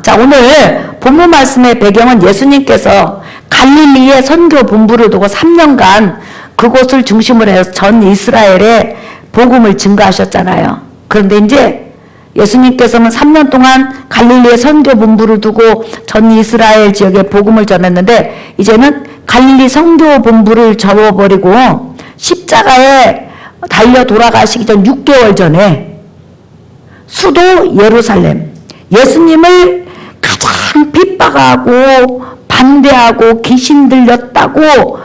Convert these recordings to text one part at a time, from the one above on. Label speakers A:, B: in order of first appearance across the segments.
A: 자, 오늘 본문 말씀의 배경은 예수님께서 갈릴리에 선교 본부를 두고 3년간 그곳을 중심으로 해서 전 이스라엘에 복음을 증거하셨잖아요. 그런데 이제 예수님께서는 3년 동안 갈릴리에 선교 본부를 두고 전 이스라엘 지역에 복음을 전했는데 이제는 갈릴리 선교 본부를 접어버리고 십자가에 달려 돌아가시기 전 6개월 전에 수도 예루살렘, 예수님을 가장 핍박하고 반대하고 귀신 들렸다고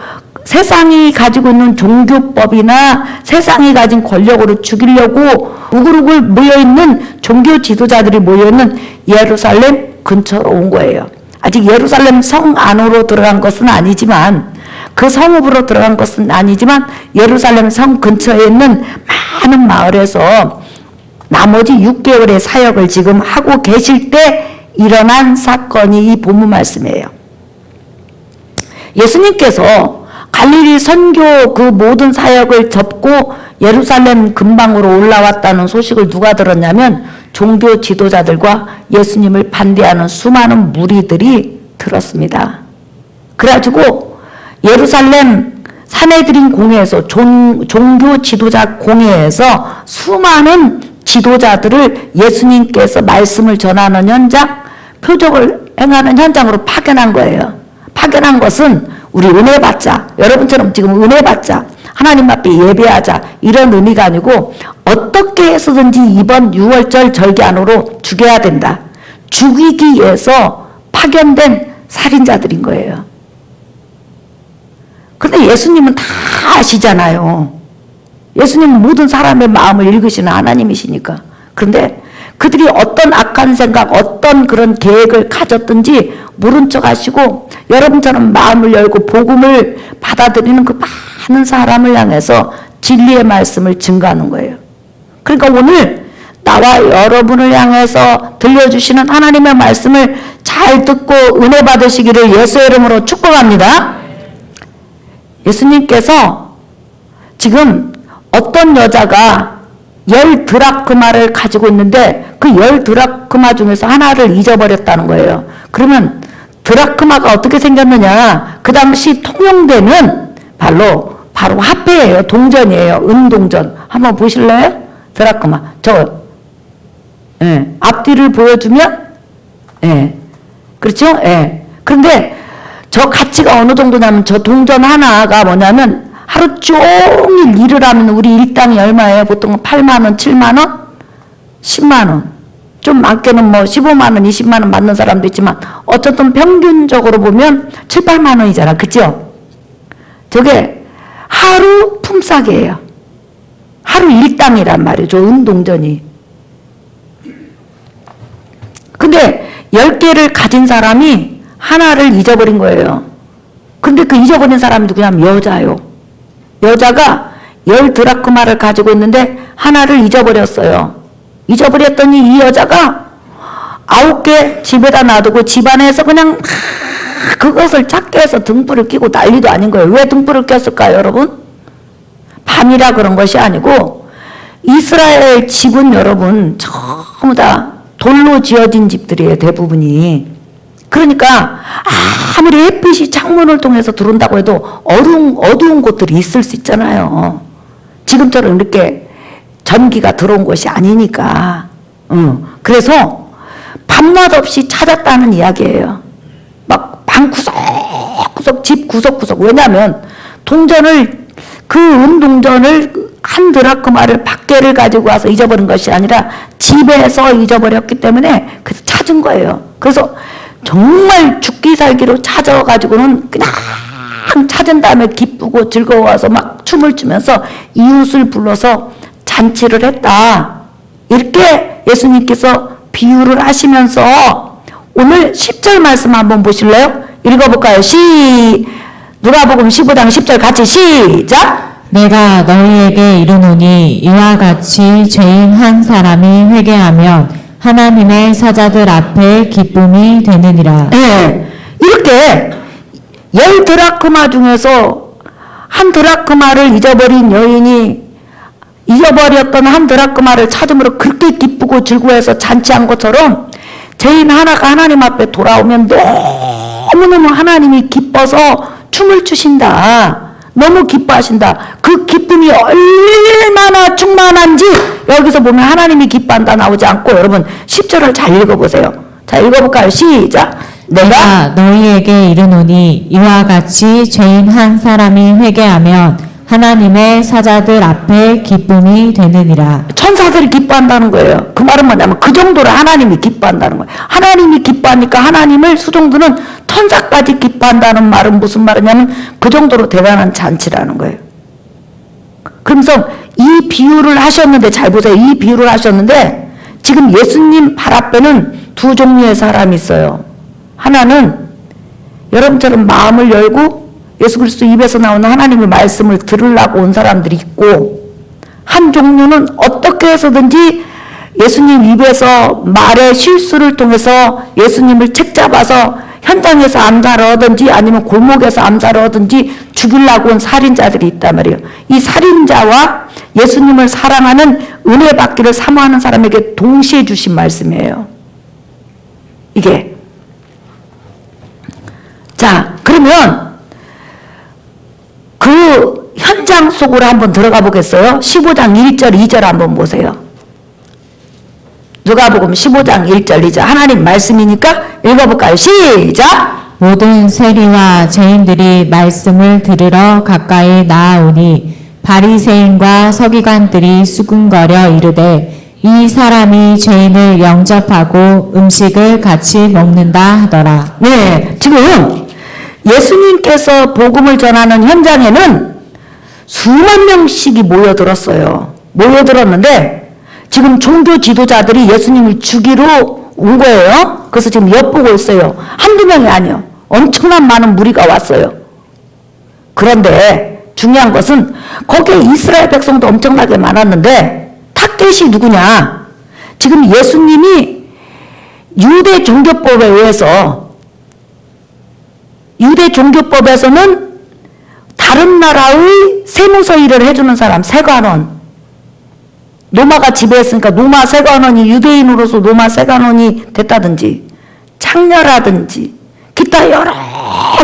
A: 세상이 가지고 있는 종교법이나 세상이 가진 권력으로 죽이려고 우글우글 모여있는 종교 지도자들이 모여있는 예루살렘 근처로 온 거예요. 아직 예루살렘 성 안으로 들어간 것은 아니지만, 그 성읍으로 들어간 것은 아니지만 예루살렘 성 근처에 있는 많은 마을에서 나머지 6개월의 사역을 지금 하고 계실 때 일어난 사건이 이 본문 말씀이에요. 예수님께서 갈릴리 선교 그 모든 사역을 접고 예루살렘 근방으로 올라왔다는 소식을 누가 들었냐면 종교 지도자들과 예수님을 반대하는 수많은 무리들이 들었습니다. 그래가지고 예루살렘 사내들인 공회에서 종교 지도자 공회에서 수많은 지도자들을 예수님께서 말씀을 전하는 현장, 표적을 행하는 현장으로 파견한 거예요. 파견한 것은 우리 은혜 받자, 여러분처럼 지금 은혜 받자, 하나님 앞에 예배하자, 이런 의미가 아니고 어떻게 해서든지 이번 6월절 절기 안으로 죽여야 된다, 죽이기 위해서 파견된 살인자들인 거예요. 그런데 예수님은 다 아시잖아요. 예수님은 모든 사람의 마음을 읽으시는 하나님이시니까. 그런데 그들이 어떤 악한 생각, 어떤 그런 계획을 가졌든지 모른 척 하시고 여러분처럼 마음을 열고 복음을 받아들이는 그 많은 사람을 향해서 진리의 말씀을 증거하는 거예요. 그러니까 오늘 나와 여러분을 향해서 들려주시는 하나님의 말씀을 잘 듣고 은혜 받으시기를 예수의 이름으로 축복합니다. 예수님께서 지금 어떤 여자가 10드라크마를 가지고 있는데 그 10드라크마 중에서 하나를 잊어버렸다는 거예요. 그러면 드라크마가 어떻게 생겼느냐? 그 당시 통용되는 바로 화폐예요. 동전이에요. 은동전. 한번 보실래요? 드라크마. 앞뒤를 보여주면, 그렇죠? 그런데 저 가치가 어느 정도냐면 저 동전 하나가 뭐냐면 하루 종일 일을 하면 우리 일당이 얼마예요? 보통 8만원, 7만원? 10만원. 좀 많게는 뭐 15만원, 20만원 받는 사람도 있지만 어쨌든 평균적으로 보면 7, 8만원이잖아. 그죠? 저게 하루 품삯이에요. 하루 일당이란 말이죠. 은동전이. 근데 10개를 가진 사람이 하나를 잊어버린 거예요. 근데 그 잊어버린 사람이 누구냐면 여자요. 여자가 10드라크마를 가지고 있는데 하나를 잊어버렸어요. 잊어버렸더니 이 여자가 9개 집에다 놔두고 집안에서 그냥 그것을 찾게 해서 등불을 켜고 난리도 아닌 거예요. 왜 등불을 켰을까요, 여러분? 밤이라 그런 것이 아니고 이스라엘 집은 여러분 전부 다 돌로 지어진 집들이에요, 대부분이. 그러니까 아무리 햇빛이 창문을 통해서 들어온다고 해도 어두운 곳들이 있을 수 있잖아요. 지금처럼 이렇게 전기가 들어온 곳이 아니니까. 그래서 밤낮 없이 찾았다는 이야기예요. 막 방 구석구석, 집 구석구석. 왜냐하면 동전을, 그 은동전을 한 드라크마를 밖에를 가지고 와서 잊어버린 것이 아니라 집에서 잊어버렸기 때문에 그래서 찾은 거예요. 그래서 정말 죽기 살기로 찾아가지고는 그냥 찾은 다음에 기쁘고 즐거워서 막 춤을 추면서 이웃을 불러서 잔치를 했다. 이렇게 예수님께서 비유를 하시면서 오늘 10절 말씀 한번 보실래요? 읽어볼까요? 누가복음 15장 10절 같이 시작!
B: 내가 너희에게 이르노니 이와 같이 죄인 한 사람이 회개하면 하나님의 사자들 앞에 기쁨이 되느니라.
A: 네, 이렇게 10드라크마 중에서 한 드라크마를 잊어버린 여인이 잊어버렸던 한 드라크마를 찾음으로 그렇게 기쁘고 즐거워해서 잔치한 것처럼 죄인 하나가 하나님 앞에 돌아오면 너무너무 하나님이 기뻐서 춤을 추신다. 너무 기뻐하신다. 그 기쁨이 얼마나 충만한지 여기서 보면 하나님이 기뻐한다 나오지 않고 여러분 10절을 잘 읽어보세요. 자, 읽어볼까요? 시작.
B: 내가 너희에게 이르노니 이와 같이 죄인 한 사람이 회개하면 하나님의 사자들 앞에 기쁨이 되느니라.
A: 천사들이 기뻐한다는 거예요. 그 말은 뭐냐면 그 정도로 하나님이 기뻐한다는 거예요. 하나님이 기뻐하니까 하나님을 수종들은 천사까지 기뻐한다는 말은 무슨 말이냐면 그 정도로 대단한 잔치라는 거예요. 그러면서 이 비유를 하셨는데 잘 보세요. 이 비유를 하셨는데 지금 예수님 발 앞에는 두 종류의 사람이 있어요. 하나는 여러분처럼 마음을 열고 예수 그리스도 입에서 나오는 하나님의 말씀을 들으려고 온 사람들이 있고, 한 종류는 어떻게 해서든지 예수님 입에서 말의 실수를 통해서 예수님을 책잡아서 현장에서 암살을 하든지 아니면 골목에서 암살을 하든지 죽이려고 온 살인자들이 있단 말이에요. 이 살인자와 예수님을 사랑하는 은혜 받기를 사모하는 사람에게 동시에 주신 말씀이에요. 이게. 자, 그러면 그 현장 속으로 한번 들어가 보겠어요? 15장 1절 2절 한번 보세요. 누가복음 15장 1절 2절 하나님 말씀이니까 읽어볼까요? 시작!
B: 모든 세리와 죄인들이 말씀을 들으러 가까이 나아오니 바리새인과 서기관들이 수군거려 이르되 이 사람이 죄인을 영접하고 음식을 같이 먹는다 하더라.
A: 네, 지금 예수님께서 복음을 전하는 현장에는 수만 명씩이 모여들었어요. 모여들었는데 지금 종교 지도자들이 예수님을 죽이러 온 거예요. 그래서 지금 엿보고 있어요. 한두 명이 아니요. 엄청난 많은 무리가 왔어요. 그런데 중요한 것은 거기에 이스라엘 백성도 엄청나게 많았는데 타겟이 누구냐? 지금 예수님이 유대 종교법에 의해서 유대 종교법에서는 다른 나라의 세무서 일을 해주는 사람, 세관원. 로마가 지배했으니까 로마 세관원이 유대인으로서 로마 세관원이 됐다든지 창녀라든지 기타 여러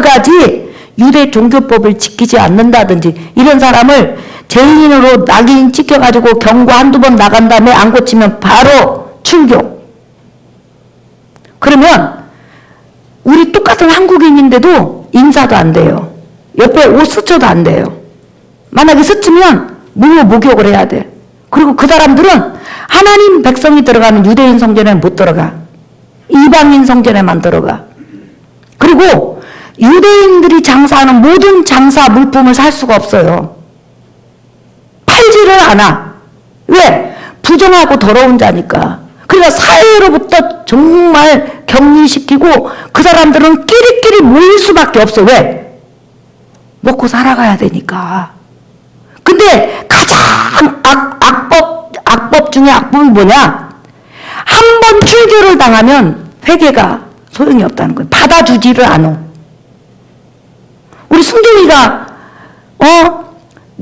A: 가지 유대 종교법을 지키지 않는다든지 이런 사람을 죄인으로 낙인 찍혀가지고 경고 한두 번 나간 다음에 안 고치면 바로 출교. 그러면 우리 똑같은 한국인인데도 인사도 안 돼요. 옆에 옷 스쳐도 안 돼요. 만약에 스치면 무료 목욕을 해야 돼. 그리고 그 사람들은 하나님 백성이 들어가는 유대인 성전에는 못 들어가. 이방인 성전에만 들어가. 그리고 유대인들이 장사하는 모든 장사 물품을 살 수가 없어요. 팔지를 않아. 왜? 부정하고 더러운 자니까. 그러니까 사회로부터 정말 격리시키고 그 사람들은 끼리끼리 모일 수밖에 없어. 왜? 먹고 살아가야 되니까. 근데 가장 악법 중에 악법이 뭐냐? 한 번 출교를 당하면 회개가 소용이 없다는 거예요. 받아주지를 않아. 우리 순경이가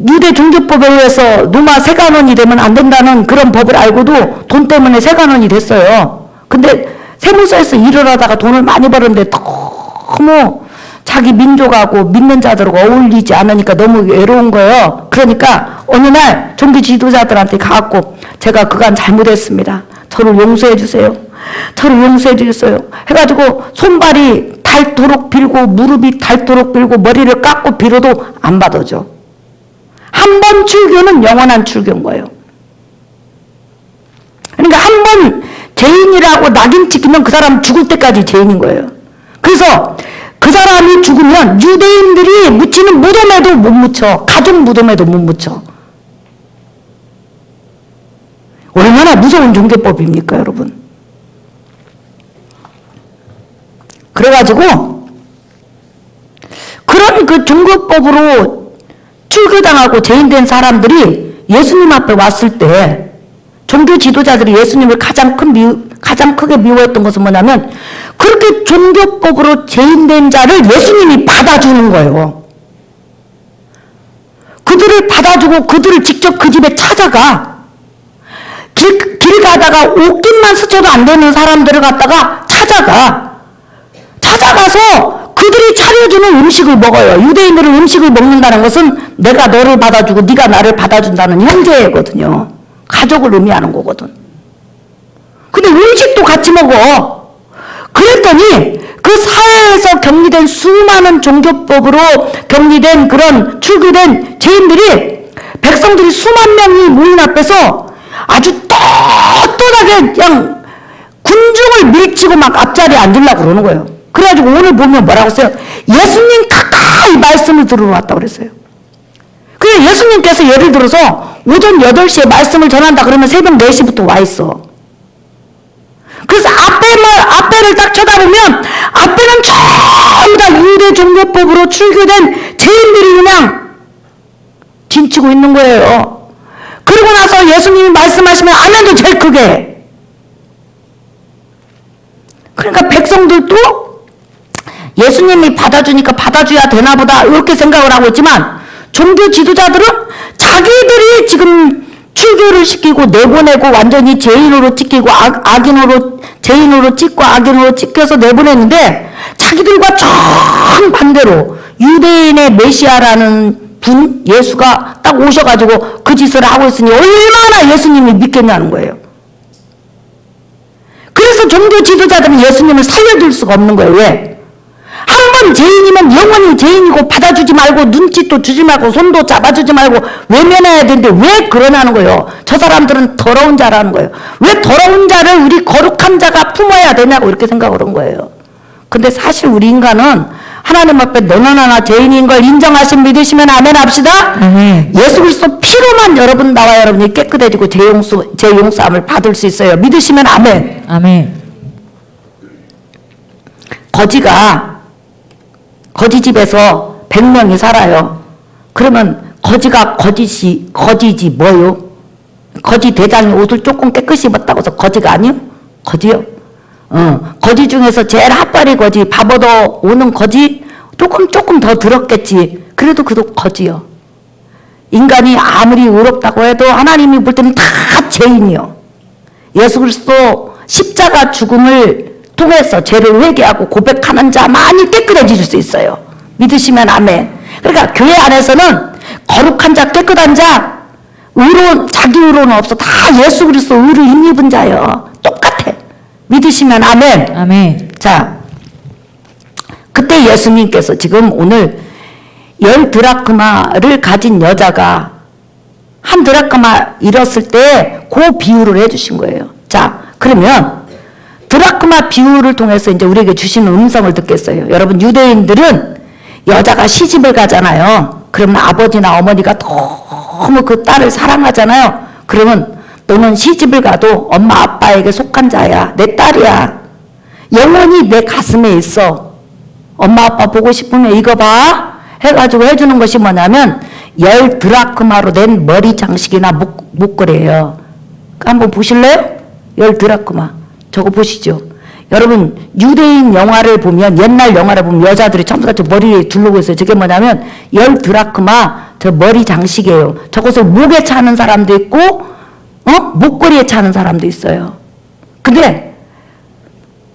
A: 유대 종교법에 의해서 로마 세관원이 되면 안 된다는 그런 법을 알고도 돈 때문에 세관원이 됐어요. 근데 세무서에서 일을 하다가 돈을 많이 벌었는데 너무 자기 민족하고 믿는 자들하고 어울리지 않으니까 너무 외로운 거예요. 그러니까 어느 날 종교 지도자들한테 가갖고 제가 그간 잘못했습니다. 저를 용서해 주세요. 저를 용서해 주겠어요. 해가지고 손발이 닳도록 빌고 무릎이 닳도록 빌고 머리를 깎고 빌어도 안 받아줘. 한 번 출교는 영원한 출교인 거예요. 그러니까 한 번 죄인이라고 낙인 찍히면 그 사람 죽을 때까지 죄인인 거예요. 그래서 그 사람이 죽으면 유대인들이 묻히는 무덤에도 못 묻혀. 가족 무덤에도 못 묻혀. 얼마나 무서운 종교법입니까, 여러분? 그래가지고 그런 그 종교법으로 출교당하고 죄인된 사람들이 예수님 앞에 왔을 때 종교 지도자들이 예수님을 가장 크게 미워했던 것은 뭐냐면 그렇게 종교법으로 죄인된 자를 예수님이 받아주는 거예요. 그들을 받아주고 그들을 직접 그 집에 찾아가. 길 가다가 옷깃만 스쳐도 안 되는 사람들을 갖다가 찾아가서 그들이 차려주는 음식을 먹어요. 유대인들은 음식을 먹는다는 것은 내가 너를 받아주고 네가 나를 받아준다는 형제거든요. 가족을 의미하는 거거든. 근데 음식도 같이 먹어. 그랬더니 그 사회에서 격리된 수많은 종교법으로 격리된 그런 출교된 죄인들이, 백성들이 수만 명이 모인 앞에서 아주 떳떳하게 그냥 군중을 밀치고 막 앞자리에 앉으려고 그러는 거예요. 그래가지고 오늘 보면 뭐라고 써요? 예수님 가까이 말씀을 들으러 왔다고 그랬어요. 그래서 예수님께서 예를 들어서 오전 8시에 말씀을 전한다 그러면 새벽 4시부터 와 있어. 그래서 앞에를 딱 쳐다보면 앞에는 전부 다 유대 종교법으로 출교된 죄인들이 그냥 진치고 있는 거예요. 그러고 나서 예수님이 말씀하시면 아멘도 제일 크게 해. 그러니까 백성들도 예수님이 받아주니까 받아줘야 되나 보다 이렇게 생각을 하고 있지만, 종교 지도자들은 자기들이 지금 출교를 시키고 내보내고 완전히 죄인으로 찍히고 죄인으로 찍고 악인으로 찍혀서 내보냈는데, 자기들과 정반대로 유대인의 메시아라는 분 예수가 딱 오셔가지고 그 짓을 하고 있으니 얼마나 예수님이 믿겠냐는 거예요. 그래서 종교 지도자들은 예수님을 살려줄 수가 없는 거예요. 왜? 한 번 죄인이면 영원히 죄인이고 받아주지 말고 눈짓도 주지 말고 손도 잡아주지 말고 외면해야 되는데 왜 그러냐는 거예요. 저 사람들은 더러운 자라는 거예요. 왜 더러운 자를 우리 거룩한 자가 품어야 되냐고 이렇게 생각을 한 거예요. 근데 사실 우리 인간은 하나님 앞에 너나 나나 죄인인 걸 인정하신 믿으시면 아멘 합시다. 예수 그리스도 피로만 나와 여러분이 깨끗해지고 제 용서함을 받을 수 있어요. 믿으시면 아멘.
B: 아멘.
A: 거지 집에서 100명이 살아요. 그러면 거지가 거지지 뭐요? 거지 대장이 옷을 조금 깨끗이 입었다고 해서 거지가 아니요? 거지요? 거지 중에서 제일 핫바리 거지, 밥 얻어 오는 거지, 조금 더 들었겠지. 그래도 그도 거지요. 인간이 아무리 의롭다고 해도 하나님이 볼 때는 다 죄인이요. 예수 그리스도 십자가 죽음을 통해서 죄를 회개하고 고백하는 자만이 깨끗해질 수 있어요. 믿으시면 아멘. 그러니까 교회 안에서는 거룩한 자, 깨끗한 자, 자기 의로는 없어. 다 예수 그리스도 의를 힘입은 자요. 똑같아. 믿으시면 아멘.
B: 아멘.
A: 자, 그때 예수님께서 지금 오늘 10드라크마를 가진 여자가 한 드라크마 잃었을 때 그 비유를 해주신 거예요. 자, 그러면 드라크마 비유를 통해서 이제 우리에게 주시는 음성을 듣겠어요. 여러분, 유대인들은 여자가 시집을 가잖아요. 그러면 아버지나 어머니가 너무 그 딸을 사랑하잖아요. 그러면 너는 시집을 가도 엄마 아빠에게 속한 자야. 내 딸이야. 영원히 내 가슴에 있어. 엄마 아빠 보고 싶으면 이거 봐 해가지고 해주는 것이 뭐냐면 10드라크마로 된 머리 장식이나 목걸이에요. 한번 보실래요? 10드라크마. 저거 보시죠. 여러분, 유대인 영화를 보면, 옛날 영화를 보면 여자들이 전부 다 저 머리에 두르고 있어요. 저게 뭐냐면 10드라크마 저 머리 장식이에요. 저것을 목에 차는 사람도 있고 목걸이에 차는 사람도 있어요. 근데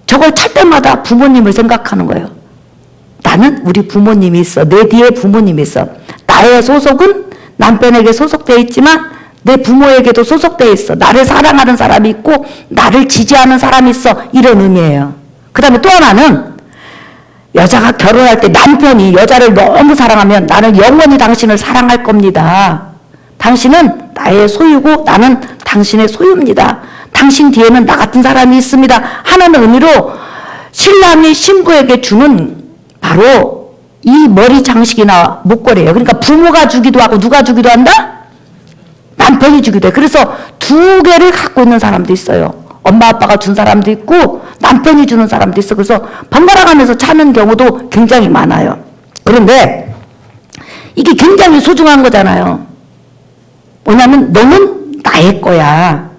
A: 저걸 찰 때마다 부모님을 생각하는 거예요. 나는 우리 부모님이 있어. 내 뒤에 부모님이 있어. 나의 소속은 남편에게 소속되어 있지만 내 부모에게도 소속되어 있어. 나를 사랑하는 사람이 있고 나를 지지하는 사람이 있어. 이런 의미예요. 그 다음에 또 하나는 여자가 결혼할 때 남편이 여자를 너무 사랑하면 나는 영원히 당신을 사랑할 겁니다. 당신은 나의 소유고 나는 당신의 소유입니다. 당신 뒤에는 나 같은 사람이 있습니다. 하는 의미로 신랑이 신부에게 주는 바로 이 머리 장식이나 목걸이에요. 그러니까 부모가 주기도 하고 누가 주기도 한다? 남편이 주기도 해. 그래서 두 개를 갖고 있는 사람도 있어요. 엄마 아빠가 준 사람도 있고 남편이 주는 사람도 있어. 그래서 번갈아가면서 차는 경우도 굉장히 많아요. 그런데 이게 굉장히 소중한 거잖아요. 뭐냐면 너는 나의 거야.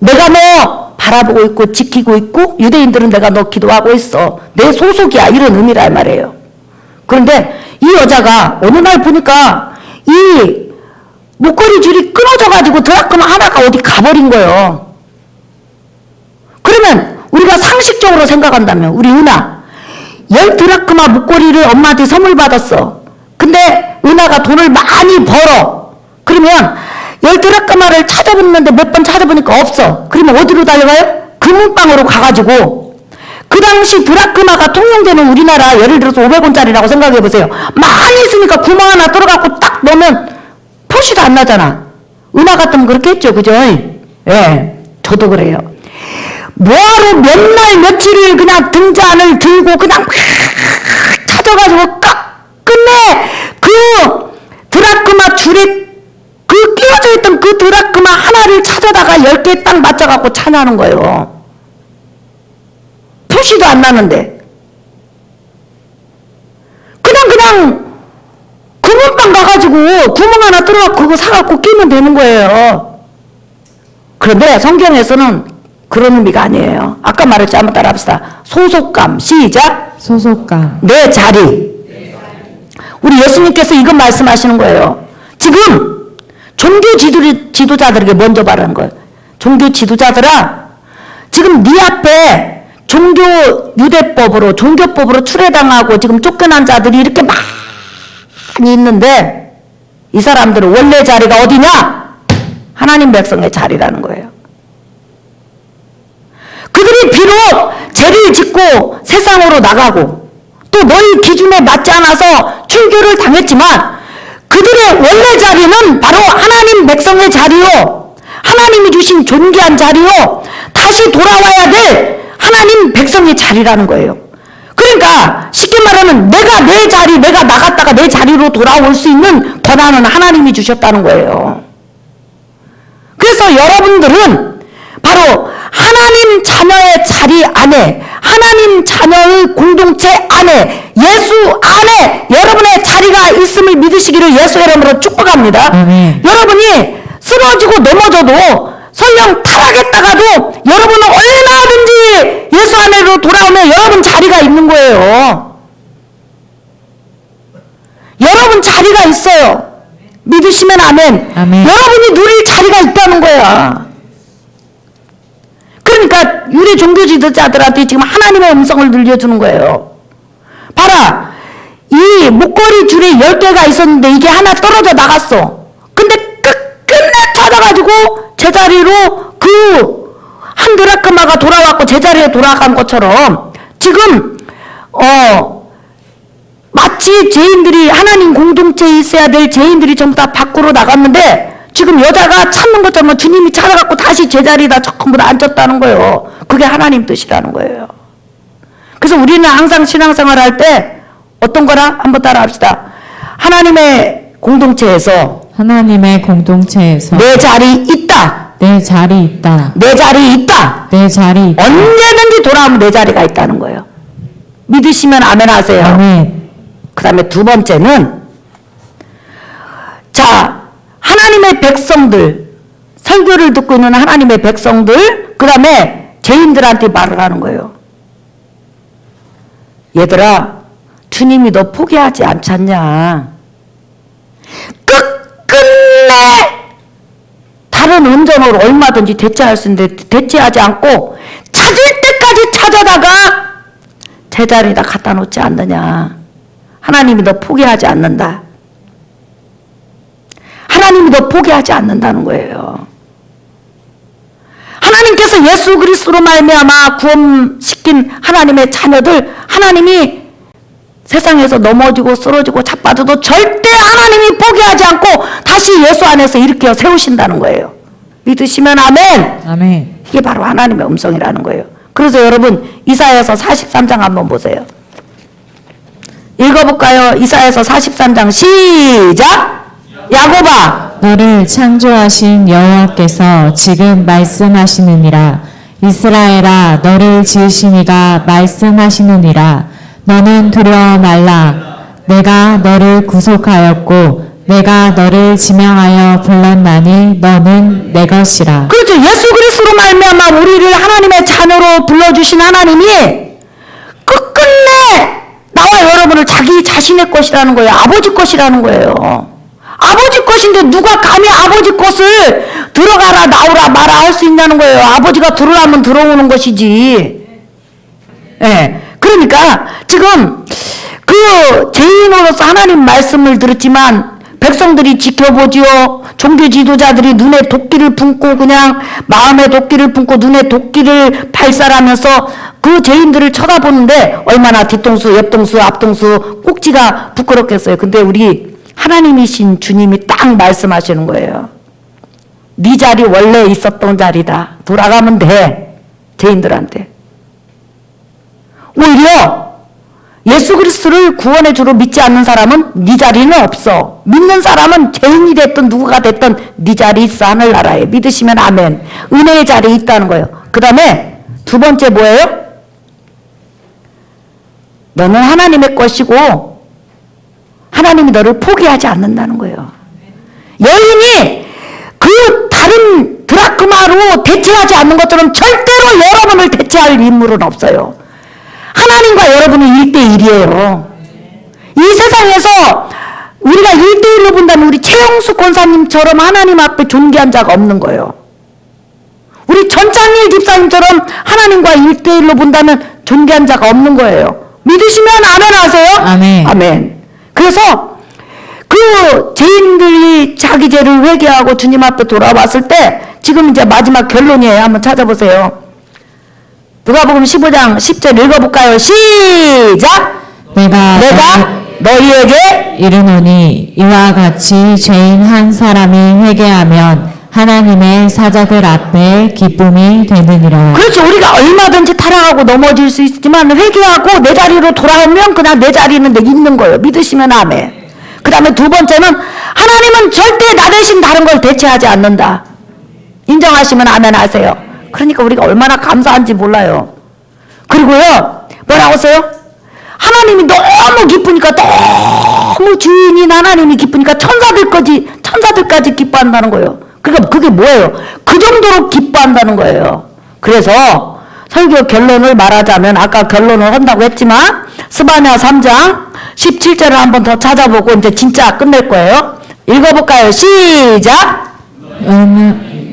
A: 내가 너 바라보고 있고 지키고 있고 유대인들은 내가 너 기도하고 있어. 내 소속이야. 이런 의미란 말이에요. 그런데 이 여자가 어느 날 보니까 이 목걸이 줄이 끊어져가지고 드라크마 하나가 어디 가버린 거예요. 그러면 우리가 상식적으로 생각한다면 우리 은하 10드라크마 목걸이를 엄마한테 선물 받았어. 근데 은하가 돈을 많이 벌어. 그러면 10드라크마를 찾아봤는데 몇 번 찾아보니까 없어. 그러면 어디로 달려가요? 금은방으로 가가지고 그 당시 드라크마가 통용되는 우리나라 예를 들어서 500원짜리라고 생각해 보세요. 많이 있으니까 구멍 하나 뚫어갖고 딱 넣으면 표시도 안 나잖아. 은하 같으면 그렇게 했죠. 그죠? 예, 저도 그래요. 뭐하러 몇 날 며칠을 그냥 등잔을 들고 그냥 찾아가지고 끝내 그 드라크마 줄에 그 끼워져 있던 그 드라크마 하나를 찾아다가 10개 딱 맞춰갖고 찾아하는 거예요. 표시도 안 나는데. 그냥 금은방 가가지고 구멍 하나 뚫어갖고 그거 사갖고 끼면 되는 거예요. 그런데 성경에서는 그런 의미가 아니에요. 아까 말했지, 한번 따라합시다. 소속감, 시작.
B: 소속감.
A: 내 자리. 우리 예수님께서 이건 말씀하시는 거예요. 지금 종교 지도자들에게 먼저 말하는 거예요. 종교 지도자들아, 지금 네 앞에 종교 유대법으로 종교법으로 출애당하고 지금 쫓겨난 자들이 이렇게 많이 있는데 이 사람들은 원래 자리가 어디냐? 하나님 백성의 자리라는 거예요. 그들이 비록 죄를 짓고 세상으로 나가고 또 너희 기준에 맞지 않아서 출교를 당했지만 그들의 원래 자리는 바로 하나님 백성의 자리요, 하나님이 주신 존귀한 자리요, 다시 돌아와야 될 하나님 백성의 자리라는 거예요. 그러니까 쉽게 말하면 내가 내 자리, 내가 나갔다가 내 자리로 돌아올 수 있는 권한은 하나님이 주셨다는 거예요. 그래서 여러분들은 바로 하나님 자녀의 자리 안에, 하나님 자녀의 공동체 안에, 예수 안에 여러분의 자리가 있음을 믿으시기를 예수의 이름으로 축복합니다. 여러분이 쓰러지고 넘어져도 설령 타락했다가도 여러분은 얼마든지 예수 안으로 돌아오면 여러분 자리가 있는 거예요. 여러분 자리가 있어요. 믿으시면 아멘.
B: 아멘.
A: 여러분이 누릴 자리가 있다는 거야. 그러니까 유대 종교 지도자들한테 지금 하나님의 음성을 들려주는 거예요. 봐라, 이 목걸이 줄에 10개가 있었는데 이게 하나 떨어져 나갔어. 근데 끝내 찾아가지고 제자리로 그 한 드라크마가 돌아왔고 제자리에 돌아간 것처럼 지금 마치 죄인들이, 하나님 공동체에 있어야 될 죄인들이 전부 다 밖으로 나갔는데 지금 여자가 찾는 것처럼 주님이 찾아갖고 다시 제자리에다 전부 다 앉았다는 거예요. 그게 하나님 뜻이라는 거예요. 그래서 우리는 항상 신앙생활 할 때 어떤 거라? 한번 따라 합시다. 하나님의 공동체에서
B: 내
A: 자리 있다.
B: 내 자리 있다.
A: 내 자리 있다.
B: 내 자리 있다.
A: 언제든지 돌아오면 내 자리가 있다는 거예요. 믿으시면 아멘 하세요.
B: 아멘.
A: 그 다음에 두 번째는, 자, 하나님의 백성들, 설교를 듣고 있는 하나님의 백성들, 그 다음에 죄인들한테 말을 하는 거예요. 얘들아, 주님이 너 포기하지 않잖냐. 끝끝내 다른 은전으로 얼마든지 대체할 수 있는데 대체하지 않고 찾을 때까지 찾아다가 제자리에다 갖다 놓지 않느냐. 하나님이 너 포기하지 않는다. 하나님이 너 포기하지 않는다는 거예요. 하나님께서 예수 그리스도로 말미암아 구원시킨 하나님의 자녀들, 하나님이 세상에서 넘어지고 쓰러지고 자빠져도 절대 하나님이 포기하지 않고 다시 예수 안에서 일으켜 세우신다는 거예요. 믿으시면 아멘.
B: 아멘.
A: 이게 바로 하나님의 음성이라는 거예요. 그래서 여러분 이사야서 43장 한번 보세요. 읽어볼까요? 이사야서 43장 시작. 야곱아,
B: 너를 창조하신 여호와께서 지금 말씀하시느니라. 이스라엘아, 너를 지으신 이가 말씀하시느니라. 너는 두려워 말라. 내가 너를 구속하였고 내가 너를 지명하여 불렀나니 너는 내 것이라.
A: 그렇죠. 예수 그리스도로 말미암아 우리를 하나님의 자녀로 불러주신 하나님이 끝끝내 나와 여러분을 자기 자신의 것이라는 거예요. 아버지 것이라는 거예요. 아버지 것인데 누가 감히 아버지 것을 들어가라 나오라 마라 할 수 있냐는 거예요. 아버지가 들어오면 들어오는 것이지. 예. 그러니까 지금 그 죄인으로서 하나님 말씀을 들었지만 백성들이 지켜보지요. 종교 지도자들이 눈에 도끼를 품고 그냥 마음에 도끼를 품고 눈에 도끼를 발사하면서 그 죄인들을 쳐다보는데 얼마나 뒤통수, 옆통수, 앞통수, 꼭지가 부끄럽겠어요. 근데 우리 하나님이신 주님이 딱 말씀하시는 거예요. 네 자리 원래 있었던 자리다. 돌아가면 돼. 죄인들한테. 오히려 예수 그리스도를 구원의 주로 믿지 않는 사람은 네 자리는 없어. 믿는 사람은 죄인이 됐든 누구가 됐든 네 자리 있어. 하늘나라에. 믿으시면 아멘. 은혜의 자리에 있다는 거예요. 그 다음에 두 번째 뭐예요? 너는 하나님의 것이고 하나님이 너를 포기하지 않는다는 거예요. 여인이 그 다른 드라크마로 대체하지 않는 것처럼 절대로 여러분을 대체할 인물은 없어요. 하나님과 여러분은 1대1이에요. 이 세상에서 우리가 1대1로 본다면 우리 최영수 권사님처럼 하나님 앞에 존귀한 자가 없는 거예요. 우리 전창일 집사님처럼 하나님과 1대1로 본다면 존귀한 자가 없는 거예요. 믿으시면 아멘 하세요?
B: 아멘.
A: 아멘. 그래서 그 죄인들이 자기 죄를 회개하고 주님 앞에 돌아왔을 때 지금 이제 마지막 결론이에요. 한번 찾아보세요. 누가복음 15장 10절 읽어볼까요? 시작! 내가 너희에게
B: 이르노니 이와 같이 죄인 한 사람이 회개하면 하나님의 사자들 앞에 기쁨이 되느니라.
A: 그렇죠. 우리가 얼마든지 타락하고 넘어질 수 있지만 회개하고 내 자리로 돌아오면 그냥 내 자리는 있는 거예요. 믿으시면 아멘. 그 다음에 두 번째는 하나님은 절대 나 대신 다른 걸 대체하지 않는다. 인정하시면 아멘 하세요. 그러니까 우리가 얼마나 감사한지 몰라요. 그리고요, 뭐라고 써요? 하나님이 너무 기쁘니까, 너무 주인인 하나님이 기쁘니까 천사들까지 기뻐한다는 거예요. 그러니까 그게 뭐예요? 그 정도로 기뻐한다는 거예요. 그래서 설교 결론을 말하자면 아까 결론을 한다고 했지만 스바냐 3장 17절을 한번 더 찾아보고 이제 진짜 끝낼 거예요. 읽어볼까요? 시작!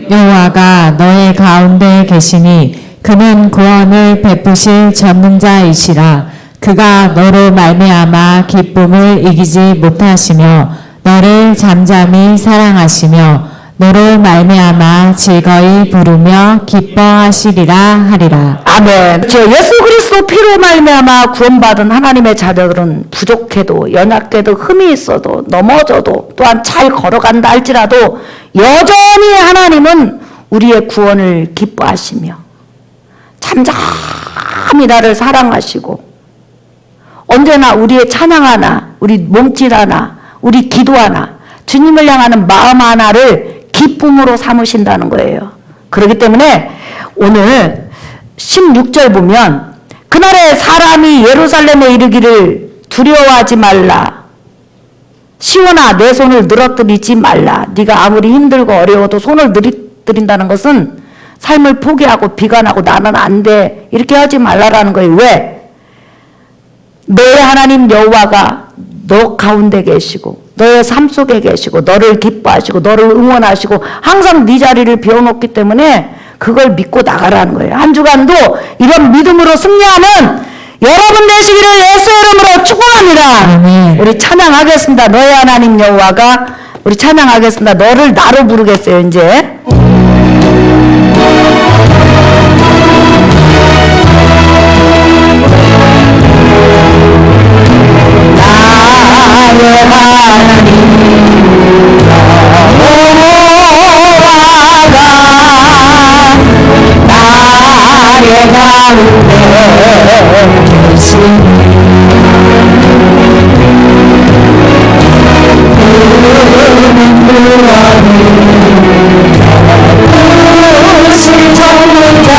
B: 여호와가 너의 가운데 계시니 그는 구원을 베푸실 전능자이시라. 그가 너로 말미암아 기쁨을 이기지 못하시며 너를 잠잠히 사랑하시며 너로 말미암아 즐거이 부르며 기뻐하시리라 하리라.
A: 아멘. 예수 그리스도 피로 말미암아 구원받은 하나님의 자녀들은 부족해도 연약해도 흠이 있어도 넘어져도 또한 잘 걸어간다 할지라도 여전히 하나님은 우리의 구원을 기뻐하시며 잠잠히 나를 사랑하시고 언제나 우리의 찬양 하나, 우리 몸짓 하나, 우리 기도 하나, 주님을 향하는 마음 하나를 기쁨으로 삼으신다는 거예요. 그렇기 때문에 오늘 16절 보면 그날에 사람이 예루살렘에 이르기를 두려워하지 말라. 시온아 내 손을 늘어뜨리지 말라. 네가 아무리 힘들고 어려워도 손을 늘어뜨린다는 것은 삶을 포기하고 비관하고 나는 안 돼 이렇게 하지 말라라는 거예요. 왜? 너의 하나님 여호와가 너 가운데 계시고 너의 삶 속에 계시고 너를 기뻐하시고 너를 응원하시고 항상 네 자리를 비워놓기 때문에 그걸 믿고 나가라는 거예요. 한 주간도 이런 믿음으로 승리하는 여러분 되시기를 예수의 이름으로 축복합니다.
B: 아멘.
A: 우리 찬양하겠습니다. 너의 하나님 여호와가 우리 찬양하겠습니다. 너를 나로 부르겠어요. 이제 나의 하나님 여호와가 나의 가운데 계시니 그는 구원을 베푸실 전능자